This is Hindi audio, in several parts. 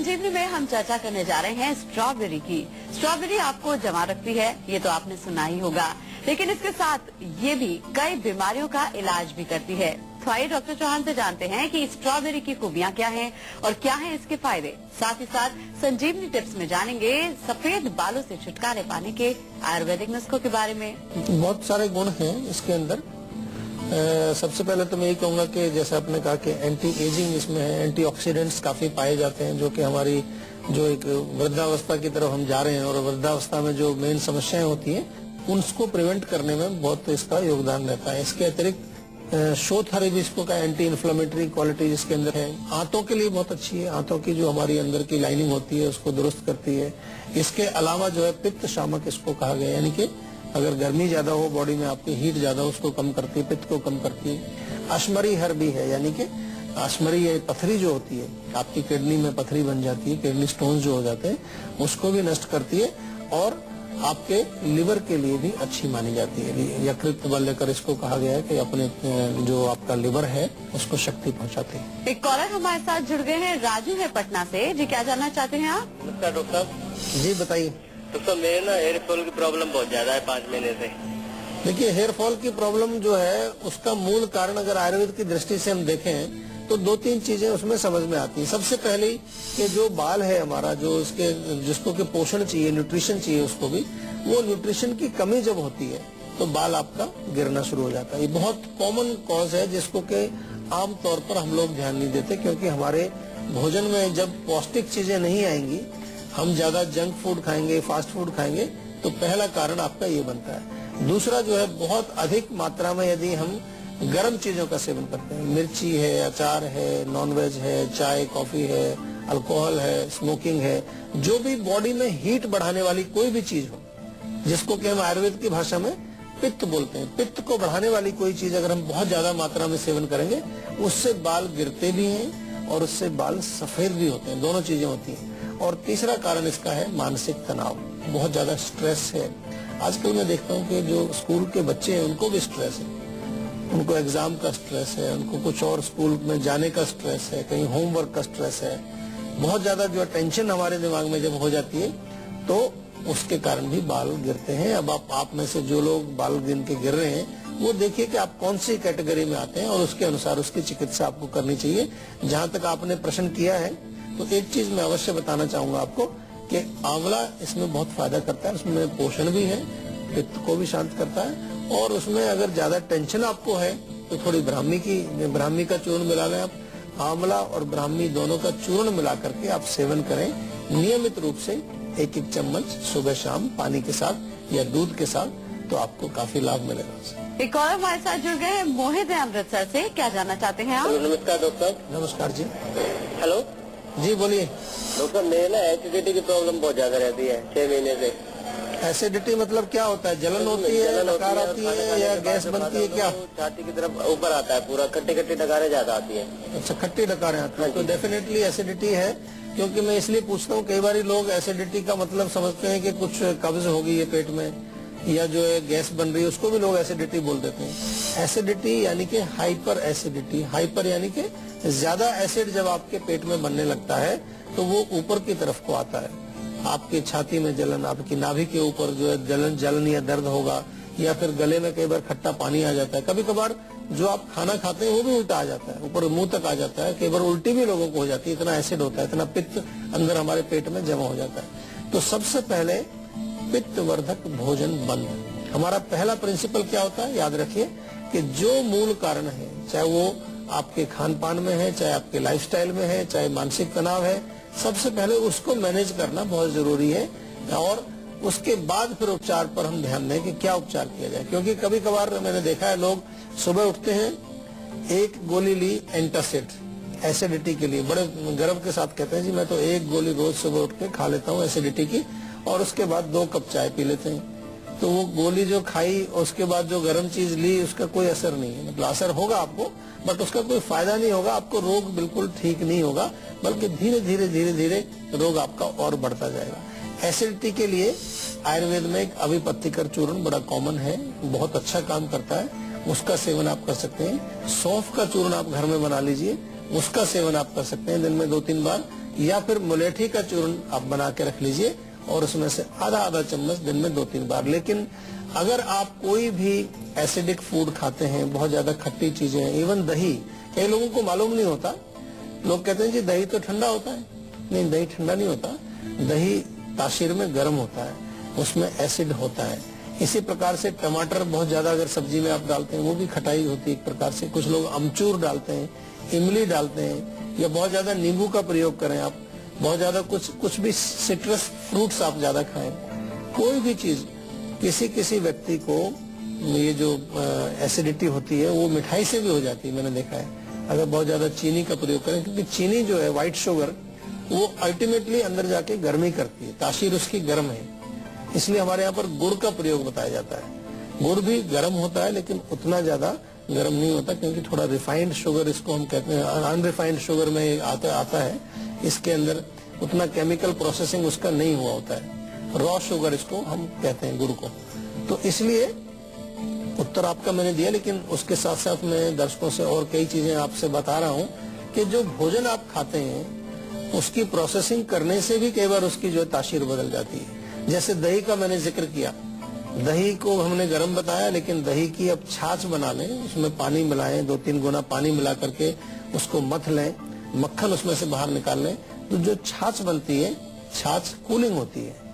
संजीवनी में हम चर्चा करने जा रहे हैं स्ट्रॉबेरी की। स्ट्रॉबेरी आपको जमा रखती है, ये तो आपने सुना ही होगा, लेकिन इसके साथ ये भी कई बीमारियों का इलाज भी करती है। तो आइए डॉक्टर चौहान से जानते हैं कि स्ट्रॉबेरी की खूबियां क्या हैं और क्या हैं इसके फायदे। साथ ही साथ संजीवनी टिप्स में जानेंगे सफेद बालों से छुटकारे पाने के आयुर्वेदिक नुस्खों के बारे में। बहुत सारे गुण हैं इसके अंदर। सबसे पहले तो मैं यही कहूंगा कि जैसे आपने कहा कि एंटी एजिंग इसमें है, एंटीऑक्सीडेंट्स काफी पाए जाते हैं, जो कि हमारी जो एक वृद्धावस्था की तरफ हम जा रहे हैं और वृद्धावस्था में जो मेन समस्याएं होती हैं उनको प्रिवेंट करने में बहुत इसका योगदान रहता है। इसके अतिरिक्त शोथ हरिबिस्को का एंटी इन्फ्लेमेटरी क्वालिटी इसके अंदर है। आंतों के लिए बहुत अच्छी है, आंतों की जो हमारी अंदर की लाइनिंग होती है उसको दुरुस्त करती है। इसके अलावा जो है पित्त शामक इसको कहा गया, यानी कि अगर गर्मी ज्यादा हो बॉडी में, आपकी हीट ज्यादा हो, उसको कम करती है, पित्त को कम करती है। अश्मरी हर भी है, यानी कि अश्मरी पथरी जो होती है, आपकी किडनी में पथरी बन जाती है, किडनी स्टोन्स जो हो जाते हैं उसको भी नष्ट करती है और आपके लिवर के लिए भी अच्छी मानी जाती है। यकृत बल लेकर इसको कहा गया है कि अपने जो आपका लिवर है उसको शक्ति पहुंचाती है। एक कॉलर हमारे साथ जुड़ गए हैं, राजू है पटना से। जी क्या जानना चाहते हैं आप? नमस्कार डॉक्टर साहब। जी बताइए। डॉक्टर मेरे ना हेयर फॉल की प्रॉब्लम बहुत ज्यादा है 5 महीने से। देखिए, हेयर फॉल की प्रॉब्लम जो है उसका मूल कारण अगर आयुर्वेद की दृष्टि से हम देखें तो 2-3 चीजें उसमें समझ में आती हैं। सबसे पहली कि जो बाल है हमारा, जो इसके जिसको के पोषण चाहिए, न्यूट्रिशन चाहिए उसको भी, वो न्यूट्रिशन की कमी जब होती है तो बाल आपका गिरना शुरू हो जाता है। ये बहुत कॉमन कॉज है जिसको के आम तौर पर हम लोग ध्यान नहीं देते, क्योंकि हमारे भोजन में जब पौष्टिक चीजें नहीं आएंगी, हम ज्यादा जंक फूड खाएंगे, फास्ट फूड खाएंगे, तो पहला कारण आपका ये बनता है। दूसरा जो है, बहुत अधिक मात्रा में यदि हम गर्म चीजों का सेवन करते हैं, मिर्ची है, अचार है, नॉनवेज है, चाय कॉफी है, अल्कोहल है, स्मोकिंग है, जो भी बॉडी में हीट बढ़ाने वाली कोई भी चीज हो, जिसको कि हम आयुर्वेद की भाषा में पित्त बोलते हैं, पित्त को बढ़ाने वाली कोई चीज अगर हम बहुत ज्यादा मात्रा में सेवन करेंगे, उससे बाल गिरते भी हैं और उससे बाल सफेद भी होते हैं, दोनों चीजें होती हैं। और तीसरा कारण इसका है मानसिक तनाव, बहुत ज्यादा स्ट्रेस है। आजकल मैं देखता हूँ कि जो स्कूल के बच्चे हैं उनको भी स्ट्रेस है, उनको एग्जाम का स्ट्रेस है, उनको कुछ और स्कूल में जाने का स्ट्रेस है, कहीं होमवर्क का स्ट्रेस है। बहुत ज्यादा जो टेंशन हमारे दिमाग में जब हो जाती है तो उसके कारण भी बाल गिरते हैं। अब आप में से जो लोग बाल गिन के गिर रहे हैं वो देखिए कि आप कौन सी कैटेगरी में आते हैं और उसके अनुसार उसकी चिकित्सा आपको करनी चाहिए। जहाँ तक आपने प्रश्न किया है तो एक चीज मैं अवश्य बताना चाहूंगा आपको कि आंवला इसमें बहुत फायदा करता है। उसमें पोषण भी है, पित्त को भी शांत करता है, और उसमें अगर ज्यादा टेंशन आपको है तो थोड़ी ब्राह्मी का चूर्ण मिला लें आप। आंवला और ब्राह्मी दोनों का चूर्ण मिला करके आप सेवन करें नियमित रूप से, 1-1 चम्मच सुबह शाम पानी के साथ या दूध के साथ, तो आपको काफी लाभ मिलेगा। एक और हमारे साथ जुड़ गए हैं, मोहित है अमृतसर से। क्या जानना चाहते हैं आप? नमस्कार डॉक्टर साहब। नमस्कार जी। हेलो जी बोलिए। डॉक्टर मेरे ना एसिडिटी की प्रॉब्लम बहुत ज्यादा रहती है 6 महीने से। एसिडिटी मतलब क्या होता है? जलन होती है, डकार आती है या गैस बनती है? क्या छाती की तरफ ऊपर आता है, पूरा खट्टी डकारें ज्यादा आती है। अच्छा, खट्टी डकारें आती है तो डेफिनेटली एसिडिटी है। क्योंकि मैं इसलिए पूछता हूँ, कई बार लोग एसिडिटी का मतलब समझते हैं कि कुछ कब्ज हो गई है पेट में या जो है गैस बन रही है, उसको भी लोग एसिडिटी बोल देते हैं। एसिडिटी यानी कि हाइपर एसिडिटी, हाइपर यानी कि ज्यादा एसिड जब आपके पेट में बनने लगता है तो वो ऊपर की तरफ को आता है। आपकी छाती में जलन, आपकी नाभि के ऊपर जो है जलन या दर्द होगा, या फिर गले में कई बार खट्टा पानी आ जाता है। कभी कभार जो आप खाना खाते हैं वो भी उल्टा आ जाता है, ऊपर मुंह तक आ जाता है। कई बार उल्टी भी लोगों को हो जाती है, इतना एसिड होता है, इतना पित्त अंदर हमारे पेट में जमा हो जाता है। तो सबसे पहले पित्त वर्धक भोजन बंद। हमारा पहला प्रिंसिपल क्या होता है, याद रखिए कि जो मूल कारण है, चाहे वो आपके खान पान में है, चाहे आपके लाइफस्टाइल में है, चाहे मानसिक तनाव है, सबसे पहले उसको मैनेज करना बहुत जरूरी है। और उसके बाद फिर उपचार पर हम ध्यान दें कि क्या उपचार किया जाए। क्योंकि कभी कभार मैंने देखा है, लोग सुबह उठते हैं, 1 गोली ली एंटासिड एसिडिटी के लिए, बड़े गर्व के साथ कहते हैं जी मैं तो 1 गोली रोज सुबह उठ के खा लेता हूँ एसिडिटी की, और उसके बाद 2 कप चाय पी लेते हैं। तो वो गोली जो खाई उसके बाद जो गर्म चीज ली उसका कोई असर नहीं है। मतलब असर होगा आपको, बट उसका कोई फायदा नहीं होगा, आपको रोग बिल्कुल ठीक नहीं होगा, बल्कि धीरे धीरे रोग आपका और बढ़ता जाएगा। एसिडिटी के लिए आयुर्वेद में एक अभिपत्तिकर चूर्ण बड़ा कॉमन है, बहुत अच्छा काम करता है, उसका सेवन आप कर सकते हैं। सौंफ का चूर्ण आप घर में बना लीजिए, उसका सेवन आप कर सकते हैं दिन में 2-3 बार, या फिर मुलेठी का चूर्ण आप बना के रख लीजिए और उसमें से आधा चम्मच दिन में 2-3 बार। लेकिन अगर आप कोई भी एसिडिक फूड खाते हैं, बहुत ज्यादा खट्टी चीजें हैं, इवन दही, कई लोगों को मालूम नहीं होता, लोग कहते हैं जी दही तो ठंडा होता है। नहीं, दही ठंडा नहीं होता, दही तासीर में गर्म होता है, उसमें एसिड होता है। इसी प्रकार से टमाटर बहुत ज्यादा अगर सब्जी में आप डालते हैं वो भी खटाई होती है एक प्रकार से। कुछ लोग अमचूर डालते हैं, इमली डालते हैं, या बहुत ज्यादा नींबू का प्रयोग करें आप, बहुत ज्यादा कुछ भी सिट्रस फ्रूट्स आप ज्यादा खाएं। कोई भी चीज किसी व्यक्ति को ये जो एसिडिटी होती है वो मिठाई से भी हो जाती है, मैंने देखा है। अगर बहुत ज्यादा चीनी का प्रयोग करें, क्योंकि चीनी जो है व्हाइट शुगर वो अल्टीमेटली अंदर जाके गर्मी करती है, तासीर उसकी गर्म है। इसलिए हमारे यहाँ पर गुड़ का प्रयोग बताया जाता है। गुड़ भी गर्म होता है लेकिन उतना ज्यादा गर्म नहीं होता, क्योंकि थोड़ा रिफाइंड शुगर इसको हम कहते हैं, अनरिफाइंड शुगर में आता है। इसके अंदर उतना केमिकल प्रोसेसिंग उसका नहीं हुआ होता है। रॉ शुगर इसको हम कहते हैं गुड़ को। तो इसलिए उत्तर आपका मैंने दिया, लेकिन उसके साथ साथ मैं दर्शकों से और कई चीजें आपसे बता रहा हूँ कि जो भोजन आप खाते हैं उसकी प्रोसेसिंग करने से भी कई बार उसकी जो तासीर बदल जाती है। जैसे दही का मैंने जिक्र किया, दही को हमने गर्म बताया, लेकिन दही की अब छाछ बना लें, उसमें पानी मिलाएं, 2-3 गुना पानी मिला करके उसको मथ लें, मक्खन उसमें से बाहर निकाल लें, तो जो छाछ बनती है, छाछ कूलिंग होती है।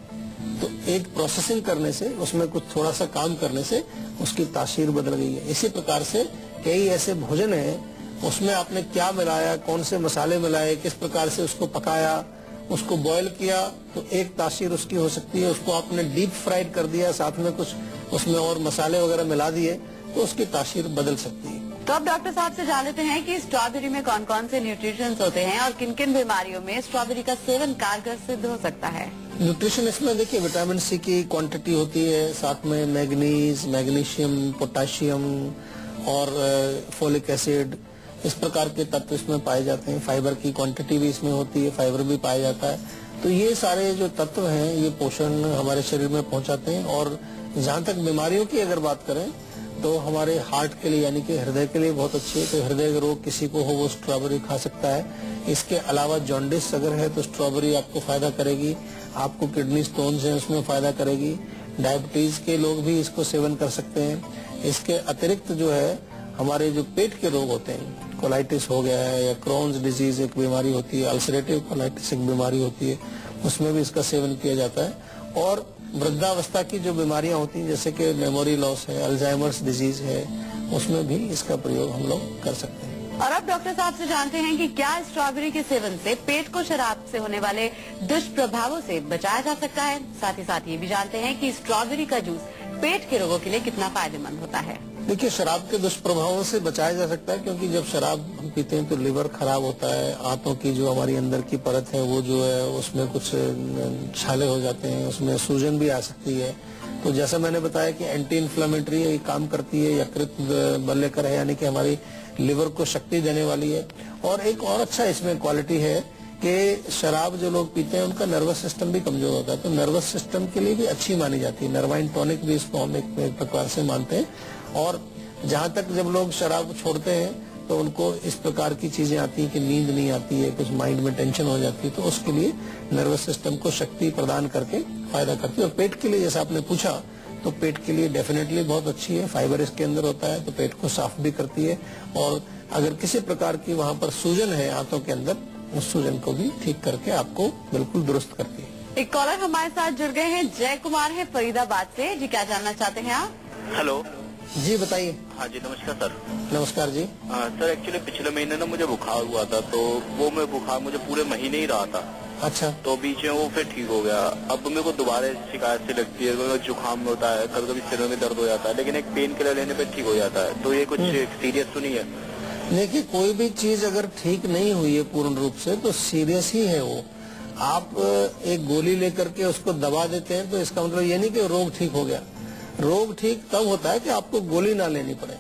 तो एक प्रोसेसिंग करने से, उसमें कुछ थोड़ा सा काम करने से उसकी तासीर बदल गई है। इसी प्रकार से कई ऐसे भोजन हैं, उसमें आपने क्या मिलाया, कौन से मसाले मिलाए, किस प्रकार से उसको पकाया, उसको बॉईल किया, तो एक तासीर उसकी हो सकती है। उसको आपने डीप फ्राइड कर दिया, साथ में कुछ उसमें और मसाले वगैरह मिला दिए, तो उसकी तासीर बदल सकती है। तो अब डॉक्टर साहब से जान लेते हैं कि स्ट्रॉबेरी में कौन कौन से न्यूट्रिशंस होते हैं और किन किन बीमारियों में स्ट्रॉबेरी का सेवन कारगर सिद्ध हो सकता है। न्यूट्रिशन इसमें देखिए, विटामिन सी की क्वांटिटी होती है, साथ में मैग्नीज, मैग्नीशियम, पोटाशियम और फोलिक एसिड, इस प्रकार के तत्व इसमें पाए जाते हैं। फाइबर की क्वांटिटी भी इसमें होती है, फाइबर भी पाया जाता है। तो ये सारे जो तत्व हैं ये पोषण हमारे शरीर में पहुंचाते हैं। और जहाँ तक बीमारियों की अगर बात करें तो हमारे हार्ट के लिए, यानी कि हृदय के लिए बहुत अच्छी है। तो हृदय रोग किसी को हो वो स्ट्रॉबेरी खा सकता है। इसके अलावा जॉन्डिस अगर है तो स्ट्रॉबेरी आपको फायदा करेगी। आपको किडनी स्टोन्स हैं उसमें फायदा करेगी। डायबिटीज के लोग भी इसको सेवन कर सकते हैं। इसके अतिरिक्त जो है हमारे जो पेट के रोग होते हैं, कोलाइटिस हो गया है या क्रोन्स डिजीज एक बीमारी होती है, अल्सरेटिव कोलाइटिस एक बीमारी होती है, उसमें भी इसका सेवन किया जाता है। और वृद्धावस्था की जो बीमारियां होती हैं जैसे कि मेमोरी लॉस है, अल्जाइमर्स डिजीज है, उसमें भी इसका प्रयोग हम लोग कर सकते हैं। और अब डॉक्टर साहब से जानते हैं कि क्या स्ट्रॉबेरी के सेवन से पेट को शराब से होने वाले दुष्प्रभावों से बचाया जा सकता है। साथ ही साथ ये भी जानते हैं कि स्ट्रॉबेरी का जूस पेट के रोगों के लिए कितना फायदेमंद होता है। देखिए, शराब के दुष्प्रभावों से बचाया जा सकता है, क्योंकि जब शराब हम पीते हैं तो लिवर खराब होता है, आंतों की जो हमारी अंदर की परत है वो जो है उसमें कुछ छाले हो जाते हैं, उसमें सूजन भी आ सकती है। तो जैसा मैंने बताया कि एंटी इन्फ्लेमेटरी काम करती है, यकृत बल लेकर है, यानी कि हमारी लिवर को शक्ति देने वाली है। और एक और अच्छा इसमें क्वालिटी है कि शराब जो लोग पीते हैं उनका नर्वस सिस्टम भी कमजोर होता है, तो नर्वस सिस्टम के लिए भी अच्छी मानी जाती है। नर्वाइन टॉनिक भी इसको हम एक प्रकार से मानते हैं। और जहाँ तक जब लोग शराब छोड़ते हैं तो उनको इस प्रकार की चीजें आती हैं कि नींद नहीं आती है, कुछ माइंड में टेंशन हो जाती है, तो उसके लिए नर्वस सिस्टम को शक्ति प्रदान करके फायदा करती है। और पेट के लिए जैसा आपने पूछा, तो पेट के लिए डेफिनेटली बहुत अच्छी है। फाइबर इसके अंदर होता है तो पेट को साफ भी करती है। और अगर किसी प्रकार की वहाँ पर सूजन है आंतों के अंदर, उस सूजन को भी ठीक करके आपको बिल्कुल दुरुस्त करती है। एक कॉलर हमारे साथ जुड़ गए हैं, जय कुमार है फरीदाबाद से। जी, क्या जानना चाहते हैं आप? हेलो जी बताइए। हाँ जी, नमस्कार सर। नमस्कार जी। सर एक्चुअली पिछले महीने ना मुझे बुखार हुआ था, तो वो मैं बुखार मुझे पूरे महीने ही रहा था। अच्छा। तो बीच में वो फिर ठीक हो गया। अब मेरे को दोबारा शिकायत से लगती है, जुकाम होता है, कभी कभी सिर में दर्द हो जाता है, लेकिन एक पेन किलर लेने पे ठीक हो जाता है। तो ये कुछ सीरियस तो नहीं है? देखिए, कोई भी चीज अगर ठीक नहीं हुई है पूर्ण रूप से तो सीरियस ही है वो। आप एक गोली लेकर के उसको दबा देते हैं तो इसका मतलब ये नहीं कि रोग ठीक हो गया। रोग ठीक तब होता है कि आपको गोली ना लेनी पड़े।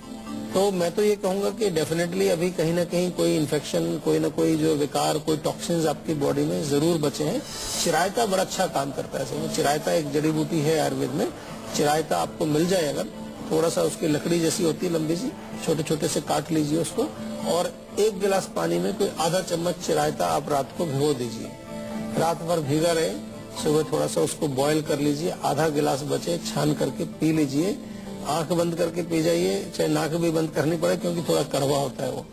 तो मैं तो ये कहूंगा कि डेफिनेटली अभी कहीं ना कहीं कोई इन्फेक्शन, कोई ना कोई जो विकार, कोई टॉक्सिन्स आपकी बॉडी में जरूर बचे हैं। चिरायता बड़ा अच्छा काम करता है। सर, चिरायता एक जड़ी बूटी है आयुर्वेद में। चिरायता आपको मिल जाए, अगर थोड़ा सा उसकी लकड़ी जैसी होती है लंबी सी, छोटे छोटे से काट लीजिए उसको और 1 गिलास पानी में कोई आधा चम्मच रायता आप रात को भिगो दीजिए। रात भर भीगा रहे, सुबह थोड़ा सा उसको बॉईल कर लीजिए, आधा गिलास बचे छान करके पी लीजिए। आंख बंद करके पी जाइए, चाहे नाक भी बंद करनी पड़े क्योंकि थोड़ा कड़वा होता है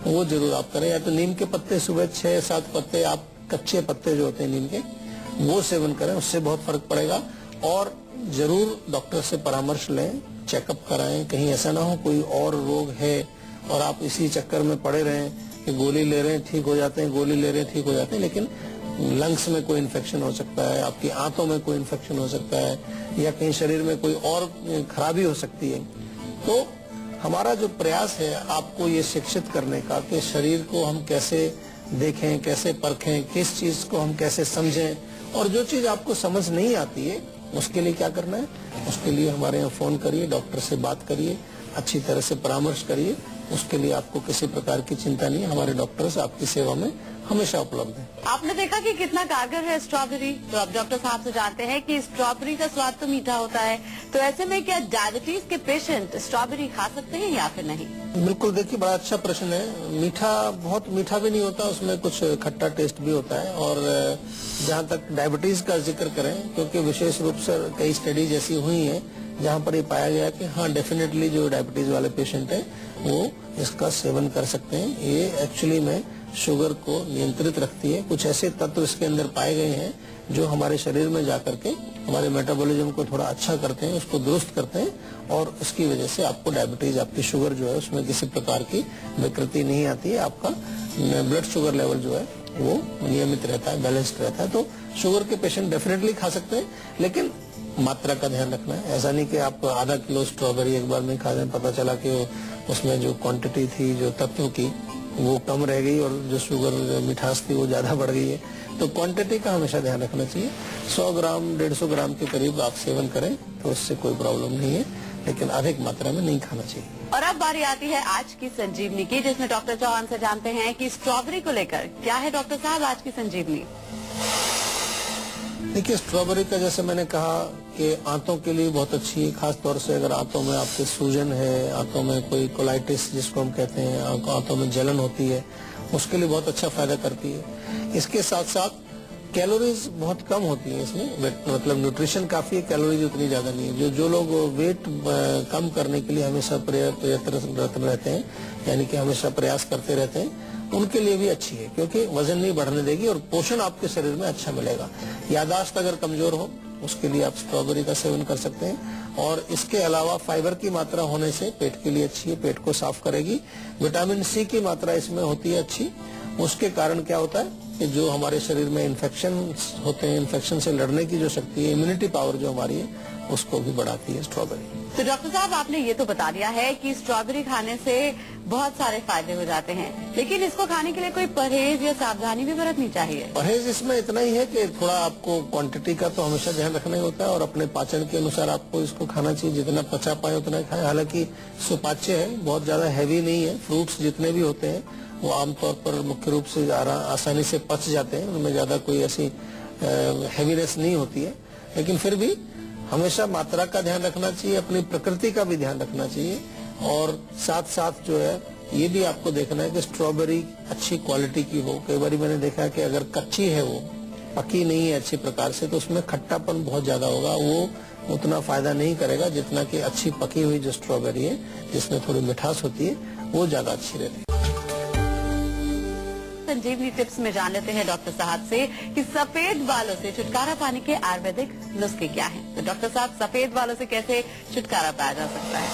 वो जरूर आप करें। या तो नीम के पत्ते सुबह 6-7 पत्ते, आप कच्चे पत्ते जो होते हैं नीम के, वो सेवन करें, उससे बहुत फर्क पड़ेगा। और जरूर डॉक्टर से परामर्श लें, चेकअप कराएं, कहीं ऐसा ना हो कोई और रोग है और आप इसी चक्कर में पड़े रहें कि गोली ले रहे हैं ठीक हो जाते हैं, गोली ले रहे हैं ठीक हो जाते हैं, लेकिन लंग्स में कोई इन्फेक्शन हो सकता है, आपकी आंतों में कोई इन्फेक्शन हो सकता है, या कहीं शरीर में कोई और खराबी हो सकती है। तो हमारा जो प्रयास है आपको ये शिक्षित करने का कि शरीर को हम कैसे देखें, कैसे परखें, किस चीज को हम कैसे समझें, और जो चीज आपको समझ नहीं आती है उसके लिए क्या करना है, उसके लिए हमारे यहाँ फोन करिए, डॉक्टर से बात करिए, अच्छी तरह से परामर्श करिए। उसके लिए आपको किसी प्रकार की चिंता नहीं है, हमारे डॉक्टर्स आपकी सेवा में हमेशा उपलब्ध है। आपने देखा कि कितना कारगर है स्ट्रॉबेरी। तो अब डॉक्टर साहब से जानते हैं कि स्ट्रॉबेरी का स्वाद तो मीठा होता है, तो ऐसे में क्या डायबिटीज के पेशेंट स्ट्रॉबेरी खा सकते हैं या फिर नहीं? बिल्कुल, देखिए बड़ा अच्छा प्रश्न है। मीठा बहुत मीठा भी नहीं होता, उसमें कुछ खट्टा टेस्ट भी होता है। और जहाँ तक डायबिटीज का जिक्र करें, क्योंकि विशेष रूप से कई स्टडीज ऐसी हुई हैं जहाँ पर ये पाया गया कि हाँ डेफिनेटली जो डायबिटीज वाले पेशेंट हैं वो इसका सेवन कर सकते हैं। ये एक्चुअली में शुगर को नियंत्रित रखती है। कुछ ऐसे तत्व इसके अंदर पाए गए हैं जो हमारे शरीर में जाकर के हमारे मेटाबॉलिज्म को थोड़ा अच्छा करते हैं, उसको दुरुस्त करते हैं, और उसकी वजह से आपको डायबिटीज, आपकी शुगर जो है उसमें किसी प्रकार की विकृति नहीं आती है। आपका ब्लड शुगर लेवल जो है वो नियमित रहता है, बैलेंस्ड रहता है। तो शुगर के पेशेंट डेफिनेटली खा सकते हैं, लेकिन मात्रा का ध्यान रखना है। ऐसा नहीं कि आप आधा किलो स्ट्रॉबेरी एक बार में खा लें, पता चला कि उसमें जो क्वांटिटी थी जो तत्व की वो कम रह गई और जो शुगर मिठास थी वो ज्यादा बढ़ गई है। तो क्वांटिटी का हमेशा ध्यान रखना चाहिए। 100 ग्राम 150 ग्राम के करीब आप सेवन करें तो उससे कोई प्रॉब्लम नहीं है, लेकिन अधिक मात्रा में नहीं खाना चाहिए। और अब बारी आती है आज की संजीवनी की, जिसमें डॉक्टर चौहान से जानते हैं कि स्ट्रॉबेरी को लेकर क्या है डॉक्टर साहब आज की संजीवनी। देखिए, स्ट्रॉबेरी का जैसे मैंने कहा कि आंतों के लिए बहुत अच्छी है, खास तौर से अगर आंतों में आपके सूजन है, आंतों में कोई कोलाइटिस जिसको हम कहते हैं, आंतों में जलन होती है, उसके लिए बहुत अच्छा फायदा करती है। इसके साथ साथ कैलोरीज बहुत कम होती है इसमें, मतलब न्यूट्रिशन काफी है, कैलोरीज उतनी ज्यादा नहीं है। जो लोग वेट कम करने के लिए हमेशा प्रयत्नरत रहते हैं, यानी कि हमेशा प्रयास करते रहते हैं, उनके लिए भी अच्छी है, क्योंकि वजन नहीं बढ़ने देगी और पोषण आपके शरीर में अच्छा मिलेगा। याददाश्त अगर कमजोर हो उसके लिए आप स्ट्रॉबेरी का सेवन कर सकते हैं। और इसके अलावा फाइबर की मात्रा होने से पेट के लिए अच्छी है, पेट को साफ करेगी। विटामिन सी की मात्रा इसमें होती है अच्छी। उसके कारण क्या होता है कि जो हमारे शरीर में इन्फेक्शन होते हैं, इन्फेक्शन से लड़ने की जो शक्ति है, इम्यूनिटी पावर जो हमारी है, उसको भी बढ़ाती है स्ट्रॉबेरी। तो डॉक्टर साहब आपने ये तो बता दिया है कि स्ट्रॉबेरी खाने से बहुत सारे फायदे हो जाते हैं, लेकिन इसको खाने के लिए कोई परहेज या सावधानी भी बरतनी चाहिए? परहेज इसमें इतना ही है कि थोड़ा आपको क्वांटिटी का तो हमेशा ध्यान रखना ही होता है, और अपने पाचन के अनुसार आपको इसको खाना चाहिए, जितना पचा पाए उतना खाएं। हालांकि सुपाच्य है, बहुत ज्यादा हैवी नहीं है। फ्रूट्स जितने भी होते हैं वो आमतौर पर मुख्य रूप से आसानी से पच जाते हैं, उनमें ज्यादा कोई ऐसी हैवीनेस नहीं होती है, लेकिन फिर भी हमेशा मात्रा का ध्यान रखना चाहिए, अपनी प्रकृति का भी ध्यान रखना चाहिए। और साथ साथ जो है ये भी आपको देखना है कि स्ट्रॉबेरी अच्छी क्वालिटी की हो। कई बार मैंने देखा है कि अगर कच्ची है, वो पकी नहीं है अच्छी प्रकार से, तो उसमें खट्टापन बहुत ज्यादा होगा, वो उतना फायदा नहीं करेगा जितना कि अच्छी पकी हुई जो स्ट्रॉबेरी है जिसमें थोड़ी मिठास होती है वो ज्यादा अच्छी रहती है। संजीवनी टिप्स में जान लेते हैं डॉक्टर साहब से कि सफेद बालों से छुटकारा पाने के आयुर्वेदिक नुस्खे क्या हैं। तो डॉक्टर साहब, सफेद बालों से कैसे छुटकारा पाया जा सकता है?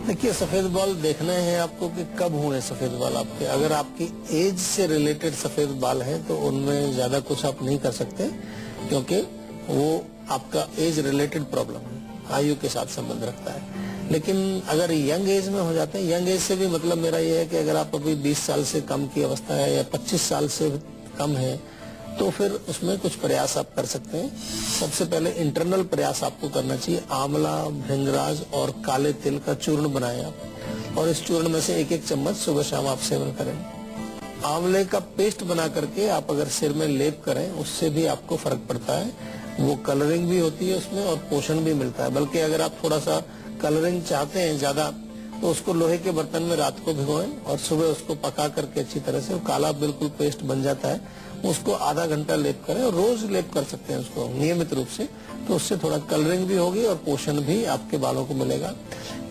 देखिए, सफेद बाल देखना है आपको कि कब हुए सफेद बाल आपके। अगर आपकी एज से रिलेटेड सफेद बाल हैं तो उनमें ज्यादा कुछ आप नहीं कर सकते, क्योंकि वो आपका एज रिलेटेड प्रॉब्लम है, आयु के साथ संबंध रखता है। लेकिन अगर यंग एज में हो जाते हैं, यंग एज से भी मतलब मेरा ये है कि अगर आप अभी 20 साल से कम की अवस्था है या 25 साल से कम है, तो फिर उसमें कुछ प्रयास आप कर सकते हैं। सबसे पहले इंटरनल प्रयास आपको करना चाहिए। आंवला, भृंगराज और काले तिल का चूर्ण बनाएं आप, और इस चूर्ण में से 1-1 चम्मच सुबह शाम आप सेवन करें। आंवले का पेस्ट बना करके आप अगर सिर में लेप करें, उससे भी आपको फर्क पड़ता है। वो कलरिंग भी होती है उसमें और पोषण भी मिलता है। बल्कि अगर आप थोड़ा सा कलरिंग चाहते हैं ज्यादा, तो उसको लोहे के बर्तन में रात को भिगोएं और सुबह उसको पका करके अच्छी तरह से, वो काला बिल्कुल पेस्ट बन जाता है, उसको आधा घंटा लेप करें और रोज लेप कर सकते हैं उसको नियमित रूप से, तो उससे थोड़ा कलरिंग भी होगी और पोषण भी आपके बालों को मिलेगा।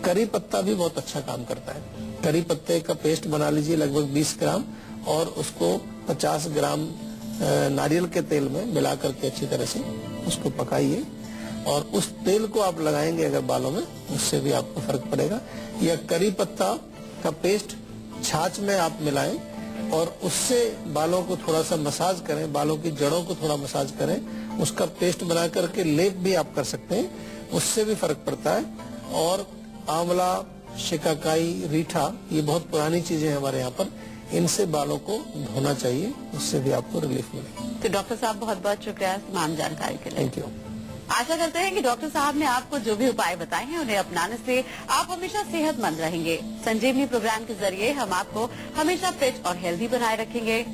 करी पत्ता भी बहुत अच्छा काम करता है। करी पत्ते का पेस्ट बना लीजिए लगभग 20 ग्राम और उसको 50 ग्राम नारियल के तेल में मिला करके अच्छी तरह से उसको पकाइए और उस तेल को आप लगाएंगे अगर बालों में, उससे भी आपको फर्क पड़ेगा। या करी पत्ता का पेस्ट छाछ में आप मिलाएं और उससे बालों को थोड़ा सा मसाज करें, बालों की जड़ों को थोड़ा मसाज करें, उसका पेस्ट बना करके लेप भी आप कर सकते हैं, उससे भी फर्क पड़ता है। और आंवला, शिकाकाई, रीठा, ये बहुत पुरानी चीजें हैं हमारे यहाँ पर, इनसे बालों को धोना चाहिए, उससे भी आपको रिलीफ मिलेगा। तो डॉक्टर साहब बहुत बहुत शुक्रिया तमाम जानकारी के लिए। Thank you. आशा करते हैं कि डॉक्टर साहब ने आपको जो भी उपाय बताए हैं उन्हें अपनाने से आप हमेशा सेहतमंद रहेंगे। संजीवनी प्रोग्राम के जरिए हम आपको हमेशा फिट और हेल्दी बनाए रखेंगे।